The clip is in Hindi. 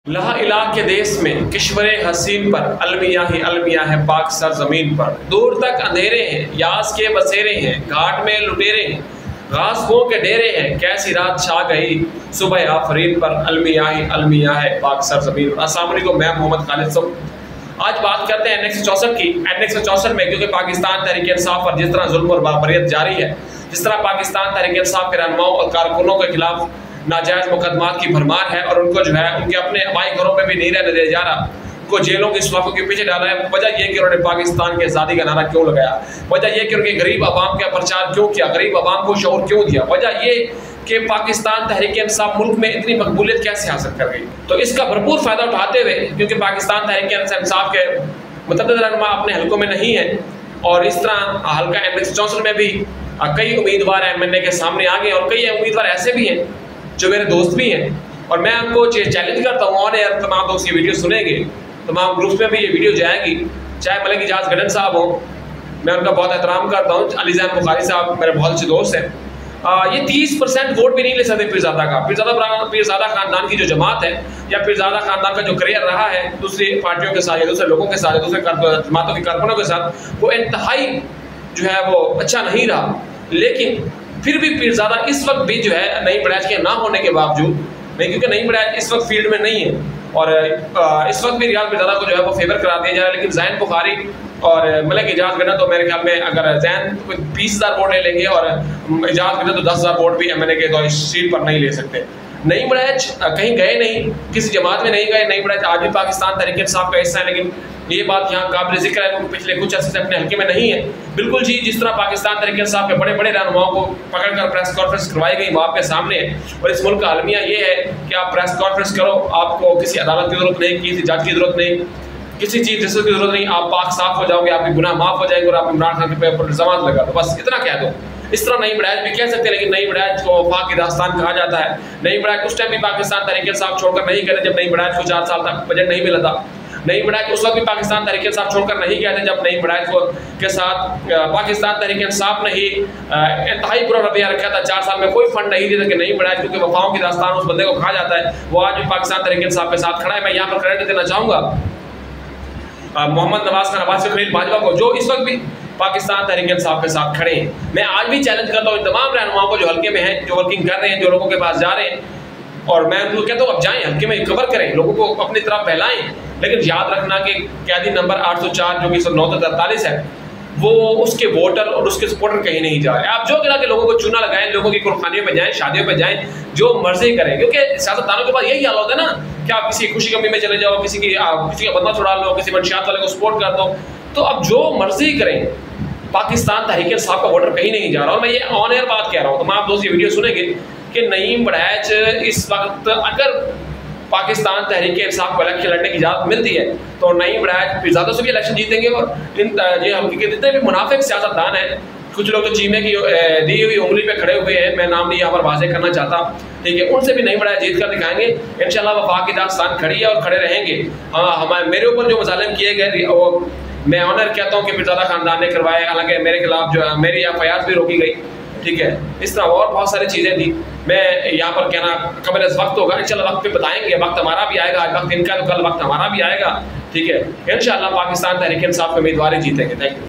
लहा इलाक के देश में किश्वरे हसीन पर अलमिया है पाक सर जमीन पर। दूर तक अंधेरे हैं, यास के बसेरे हैं, घाट में लुटेरे हैं, घासों के डेरे हैं, कैसी रात छा गई सुबह आफरीन पर अलमिया है पाक सर जमीन पर। अस्सलाम वालेकुम, मैं मोहम्मद खालिद सब। आज बात करते हैं NX64 की। NX64 में क्योंकि पाकिस्तान तहरीक इंसाफ पर जिस तरह जुल्म और बाबरियत जारी है, जिस तरह पाकिस्तान तहरीक इंसाफ के रहनुमाओं और कारकुनों के खिलाफ नाजायज मुकदमात की भरमार है और उनको जो है उनके अपने हवाई घरों में भी नहीं रहने दिया जा रहा, उनको जेलों की सलाखों के पीछे डाला है। वजह यह कि उन्होंने पाकिस्तान के आज़ादी का नारा क्यों लगाया, वजह यह कि उनके गरीब आवाम का प्रचार क्यों किया, गरीब आवाम को शऊर क्यों दिया, वजह यह कि पाकिस्तान तहरीक इंसाफ मुल्क में इतनी मकबूलियत कैसे हासिल कर गई। तो इसका भरपूर फ़ायदा उठाते हुए, क्योंकि पाकिस्तान तहरीक इंसाफ के मुतअद्दिद रहनुमा अपने हल्कों में नहीं है और इस तरह हल्का NX64 में भी कई उम्मीदवार MNA के सामने आ गए और कई उम्मीदवार ऐसे भी हैं जो मेरे दोस्त भी हैं और मैं उनको चैलेंज करता हूँ और यार तमाम दोस्त ये वीडियो सुनेंगे, तमाम ग्रुप्स में भी ये वीडियो जाएगी, चाहे मलिक इजाज़ गडन साहब हो, मैं उनका बहुत एहतराम करता हूँ, अली ज़ैन बुखारी साहब मेरे बहुत अच्छे दोस्त हैं। ये 30% वोट भी नहीं ले सकते पीरज़ादा का। पीरज़ादा ख़ानदान की जो जमात है या पीरज़ादा ख़ानदान का जो करियर रहा है दूसरी पार्टियों के साथ या दूसरे लोगों के साथ या दूसरे जमातों के कारकुनों के साथ, वो इंतहाई जो है वो अच्छा नहीं रहा। लेकिन फिर भी पीरज़ादा इस वक्त भी जो है नई बड़ैच के ना होने के बावजूद, नहीं क्योंकि नई बड़ैच इस वक्त फील्ड में नहीं है और इस वक्त भी रियाज पीरज़ादा को जो है वो फेवर करा दिया जा रहा है। लेकिन ज़ैन बुखारी और मलिक इजाज़ गडन तो मेरे ख्याल में अगर ज़ैन 20,000 वोट ले लेंगे और इजाज़ गडन तो 10,000 वोट भी MNA के तो सीट पर नहीं ले सकते। नई बड़ैच कहीं गए नहीं, किसी जमात में नहीं गए। नई बड़ैच आज भी पाकिस्तान तहरीक इंसाफ का हिस्सा है, लेकिन ये बात यहाँ काबिल जिक्र है क्योंकि पिछले कुछ अर्से से अपने हल्के में नहीं है। बिल्कुल जी, जिस तरह पाकिस्तान तहरीक इंसाफ के बड़े बड़े रहनुमाओं को पकड़कर प्रेस कॉन्फ्रेंस करवाई गई वो आपके सामने है और इस मुल्क का अलमिया ये है कि आप प्रेस कॉन्फ्रेंस करो, आपको किसी अदालत की जरूरत नहीं, किसी जज की जरूरत नहीं, किसी चीज़ की जरूरत नहीं, आप पाक साफ हो जाओगे, आपके गुनाह माफ हो जाएंगे और आप इमरान खान के ऊपर जमानत लगा दो, बस इतना कह दो। इस तरह नई बड़ैच भी कह सकते हैं, लेकिन नई बड़ैच को वफाक की दास्तान कहा जाता है। नई बड़ैच उस टाइम भी पाकिस्तान तहरीक इंसाफ छोड़कर नहीं गए जब नई बड़ैच को 4 साल तक बजट नहीं मिला था। नई बड़ैच उस वक्त भी पाकिस्तान तहरीक इंसाफ छोड़कर नहीं गए थे जब नई बड़ैच को के साथ पाकिस्तान तहरीक इंसाफ ने ही इंतहाई बुरा रवैया रखा था। 4 साल में कोई फंड नहीं दिया कि नई बड़ैच, क्योंकि वफाओं की दास्तान उस बंदे को कहा जाता है, वो आज भी पाकिस्तान तहरीक इंसाफ के साथ खड़ा है। मैं यहाँ पर क्रेडिट देना चाहूँगा मोहम्मद नवाज खान अब्बासी खलील भाजपा को, जो इस वक्त भी पाकिस्तान तहरीक इंसाफ के साथ खड़े हैं। मैं आज भी चैलेंज करता हूँ इन तमाम रहनुमाओं को जो हल्के में हैं, जो वर्किंग कर रहे हैं, जो लोगों के पास जा रहे हैं, और मैं उनको कहता हूँ अब जाएं हल्के में कवर करें, लोगों को अपनी तरफ फैलाएं। लेकिन याद रखना कि कैदी नंबर 804 जो कि 943 है, वो उसके वोटर और उसके सपोर्टर कहीं नहीं जा रहे। आप जो गिरा के लोगों को चूना लगाएं, लोगों की कुर्बानियों पे जाएं, शादियों पे जाएं, जो मर्जी करें, क्योंकि सियासतदानों के पास यही हाल होता है ना कि आप किसी खुशी गमी में चले जाओ, किसी का बंदा छुड़ा लो, किसी मंशियात वाले को सपोर्ट कर दो, तो अब जो मर्जी करें, पाकिस्तान तहरीक इंसाफ का वोटर कहीं नहीं जा रहा। और मैं ये ऑन एयर बात कह रहा हूँ, तो आप दोस्त ये वीडियो सुनेंगे कि नईम बड़ैच इस वक्त अगर पाकिस्तान तहरीक इंसाफ को इलेक्शन लड़ने की इजाज़त मिलती है तो नईम बड़ैच पीरज़ादा से भी इलेक्शन जीतेंगे। और ये हल्के के जितने भी मुनाफिक सियासतदान हैं, कुछ लोग तो चीमे की दी हुई उंगली पे खड़े हुए हैं, मैं नाम नहीं यहाँ पर वाज़ेह करना चाहता, ठीक है, उनसे भी नई बड़ैच जीत कर दिखाएंगे इंशाल्लाह। वफाक की दास्तान खड़ी है और खड़े रहेंगे। हाँ, मेरे ऊपर जो मज़ालिम किए गए वो मैं ऑनर कहता हूँ कि पीरज़ादा ख़ानदान ने करवाए, हालांकि मेरे खिलाफ जो है मेरी FIR भी रोकी गई, ठीक है। इस तरह और बहुत सारी चीज़ें थी, मैं यहाँ पर कहना कबल वक्त होगा, इंशाल्लाह वक्त पे बताएंगे, वक्त हमारा भी आएगा, आज वक्त इनका तो कल वक्त हमारा भी आएगा, ठीक है। इंशाल्लाह पाकिस्तान तहरीक इंसाफ के उम्मीदवार ही जीतेंगे। Thank you.